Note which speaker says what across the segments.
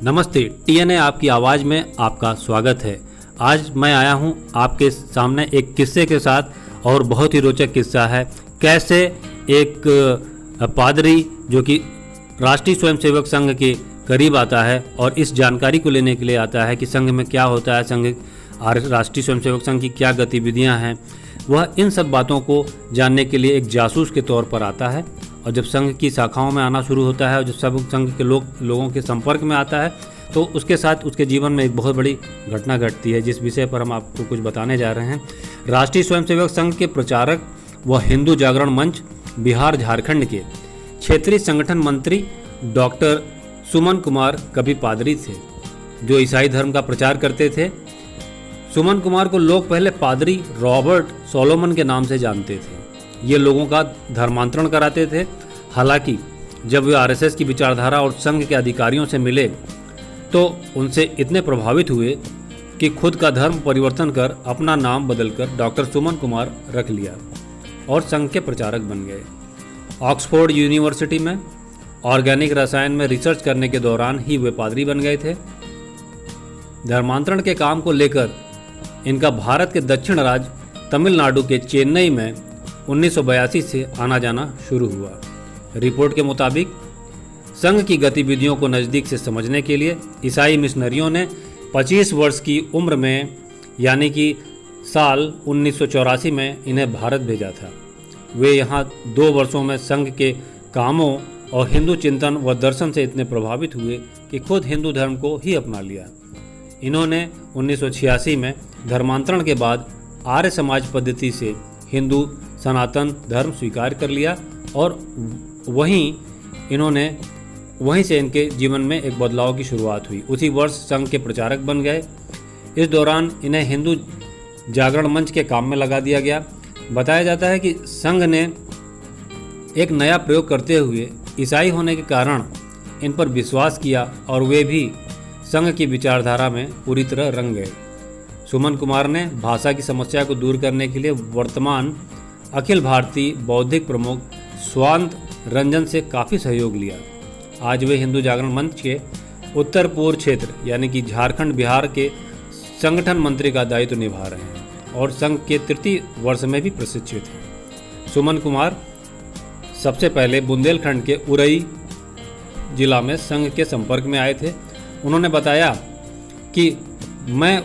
Speaker 1: नमस्ते, टीएनए आपकी आवाज़ में आपका स्वागत है। आज मैं आया हूं आपके सामने एक किस्से के साथ और बहुत ही रोचक किस्सा है। कैसे एक पादरी जो कि राष्ट्रीय स्वयंसेवक संघ के करीब आता है और इस जानकारी को लेने के लिए आता है कि संघ में क्या होता है, संघ राष्ट्रीय स्वयंसेवक संघ की क्या गतिविधियां हैं, वह इन सब बातों को जानने के लिए एक जासूस के तौर पर आता है। और जब संघ की शाखाओं में आना शुरू होता है और जब सब संघ के लोगों के संपर्क में आता है तो उसके साथ उसके जीवन में एक बहुत बड़ी घटना घटती है, जिस विषय पर हम आपको कुछ बताने जा रहे हैं। राष्ट्रीय स्वयंसेवक संघ के प्रचारक व हिंदू जागरण मंच बिहार झारखंड के क्षेत्रीय संगठन मंत्री डॉक्टर सुमन कुमार कभी पादरी थे जो ईसाई धर्म का प्रचार करते थे। सुमन कुमार को लोग पहले पादरी रॉबर्ट सोलोमन के नाम से जानते थे। ये लोगों का धर्मांतरण कराते थे। हालांकि जब वे आरएसएस की विचारधारा और संघ के अधिकारियों से मिले तो उनसे इतने प्रभावित हुए कि खुद का धर्म परिवर्तन कर अपना नाम बदलकर डॉक्टर सुमन कुमार रख लिया और संघ के प्रचारक बन गए। ऑक्सफोर्ड यूनिवर्सिटी में ऑर्गेनिक रसायन में रिसर्च करने के दौरान ही वे पादरी बन गए थे। धर्मांतरण के काम को लेकर इनका भारत के दक्षिण राज्य तमिलनाडु के चेन्नई में 1982 से आना जाना शुरू हुआ। रिपोर्ट के मुताबिक संघ की गतिविधियों को नज़दीक से समझने के लिए ईसाई मिशनरियों ने 25 वर्ष की उम्र में यानी कि साल 1984 में इन्हें भारत भेजा था। वे यहाँ 2 वर्षों में संघ के कामों और हिंदू चिंतन व दर्शन से इतने प्रभावित हुए कि खुद हिंदू धर्म को ही अपना लिया। इन्होंने 1986 में धर्मांतरण के बाद आर्य समाज पद्धति से हिंदू सनातन धर्म स्वीकार कर लिया और वहीं से इनके जीवन में एक बदलाव की शुरुआत हुई। उसी वर्ष संघ के प्रचारक बन गए। इस दौरान इन्हें हिंदू जागरण मंच के काम में लगा दिया गया। बताया जाता है कि संघ ने एक नया प्रयोग करते हुए ईसाई होने के कारण इन पर विश्वास किया और वे भी संघ की विचारधारा में पूरी तरह रंग गए। सुमन कुमार ने भाषा की समस्या को दूर करने के लिए वर्तमान अखिल भारतीय बौद्धिक प्रमुख स्वांत रंजन से काफ़ी सहयोग लिया। आज वे हिंदू जागरण मंच के उत्तर पूर्व क्षेत्र यानी कि झारखंड बिहार के संगठन मंत्री का दायित्व निभा रहे हैं और संघ के तृतीय वर्ष में भी प्रशिक्षित हैं। सुमन कुमार सबसे पहले बुंदेलखंड के उरई जिला में संघ के संपर्क में आए थे। उन्होंने बताया कि मैं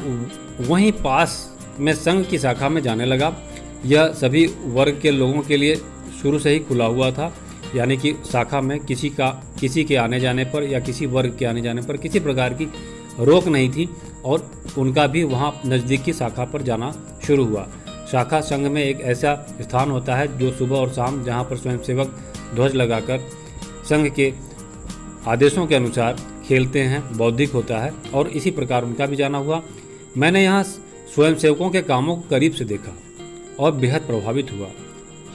Speaker 1: वहीं पास में संघ की शाखा में जाने लगा। यह सभी वर्ग के लोगों के लिए शुरू से ही खुला हुआ था, यानी कि शाखा में किसी के आने जाने पर या किसी वर्ग के आने जाने पर किसी प्रकार की रोक नहीं थी और उनका भी वहाँ नज़दीक की शाखा पर जाना शुरू हुआ। शाखा संघ में एक ऐसा स्थान होता है जो सुबह और शाम जहाँ पर स्वयंसेवक ध्वज लगाकर संघ के आदेशों के अनुसार खेलते हैं, बौद्धिक होता है और इसी प्रकार उनका भी जाना हुआ। मैंने यहाँ स्वयंसेवकों के कामों को करीब से देखा और बेहद प्रभावित हुआ।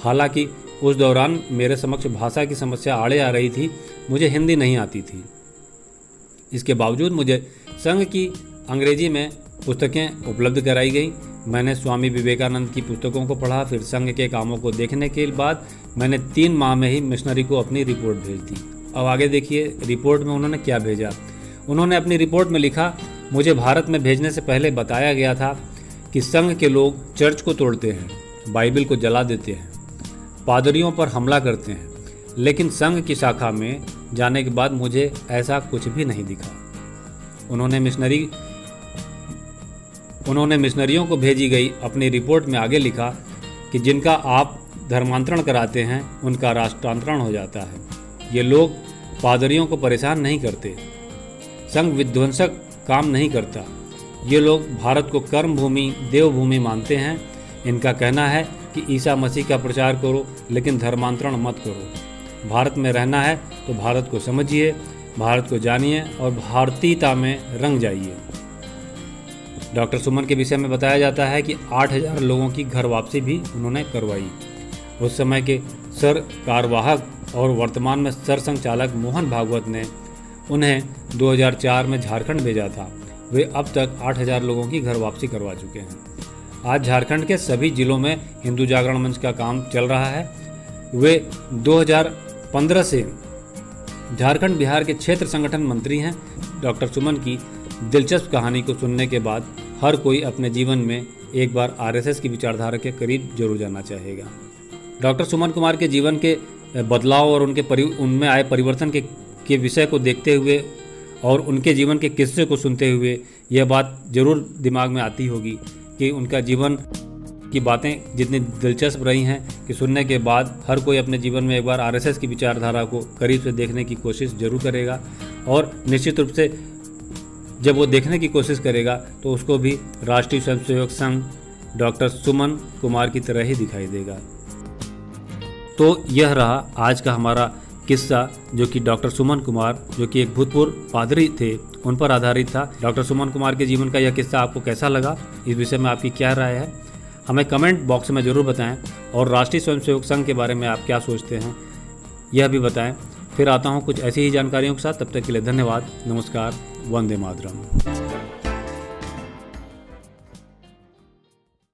Speaker 1: हालांकि उस दौरान मेरे समक्ष भाषा की समस्या आड़े आ रही थी, मुझे हिंदी नहीं आती थी। इसके बावजूद मुझे संघ की अंग्रेजी में पुस्तकें उपलब्ध कराई गई। मैंने स्वामी विवेकानंद की पुस्तकों को पढ़ा। फिर संघ के कामों को देखने के बाद मैंने 3 माह में ही मिशनरी को अपनी रिपोर्ट भेज दी। अब आगे देखिए रिपोर्ट में उन्होंने क्या भेजा। उन्होंने अपनी रिपोर्ट में लिखा, मुझे भारत में भेजने से पहले बताया गया था कि संघ के लोग चर्च को तोड़ते हैं, बाइबल को जला देते हैं, पादरियों पर हमला करते हैं, लेकिन संघ की शाखा में जाने के बाद मुझे ऐसा कुछ भी नहीं दिखा। उन्होंने मिशनरियों को भेजी गई अपनी रिपोर्ट में आगे लिखा कि जिनका आप धर्मांतरण कराते हैं उनका राष्ट्रांतरण हो जाता है। ये लोग पादरियों को परेशान नहीं करते, संघ विध्वंसक काम नहीं करता। ये लोग भारत को कर्म भूमि देवभूमि मानते हैं। इनका कहना है कि ईसा मसीह का प्रचार करो लेकिन धर्मांतरण मत करो। भारत में रहना है तो भारत को समझिए, भारत को जानिए और भारतीयता में रंग जाइए। डॉक्टर सुमन के विषय में बताया जाता है कि 8000 लोगों की घर वापसी भी उन्होंने करवाई। उस समय के सर कार्यवाहक और वर्तमान में सरसंघ चालक मोहन भागवत ने उन्हें 2004 में झारखंड भेजा था। वे अब तक 8000 लोगों की घर वापसी करवा चुके हैं। आज झारखंड के सभी जिलों में हिंदू जागरण मंच का काम चल रहा है। वे 2015 से झारखंड बिहार के क्षेत्र संगठन मंत्री हैं। डॉक्टर सुमन की दिलचस्प कहानी को सुनने के बाद हर कोई अपने जीवन में एक बार आरएसएस की विचारधारा के करीब जरूर जाना चाहेगा। डॉक्टर सुमन कुमार के जीवन के बदलाव और उनमें आए परिवर्तन के विषय को देखते हुए और उनके जीवन के किस्से को सुनते हुए यह बात जरूर दिमाग में आती होगी कि उनका जीवन की बातें जितनी दिलचस्प रही हैं कि सुनने के बाद हर कोई अपने जीवन में एक बार आरएसएस की विचारधारा को करीब से देखने की कोशिश जरूर करेगा और निश्चित रूप से जब वो देखने की कोशिश करेगा तो उसको भी राष्ट्रीय स्वयंसेवक संघ डॉक्टर सुमन कुमार की तरह ही दिखाई देगा। तो यह रहा आज का हमारा किस्सा, जो कि डॉक्टर सुमन कुमार, जो कि एक भूतपूर्व पादरी थे, उन पर आधारित था। डॉक्टर सुमन कुमार के जीवन का यह किस्सा आपको कैसा लगा, इस विषय में आपकी क्या राय है, हमें कमेंट बॉक्स में ज़रूर बताएं। और राष्ट्रीय स्वयंसेवक संघ के बारे में आप क्या सोचते हैं यह भी बताएं। फिर आता हूं कुछ ऐसी ही जानकारियों के साथ। तब तक के लिए धन्यवाद, नमस्कार, वंदे मातरम।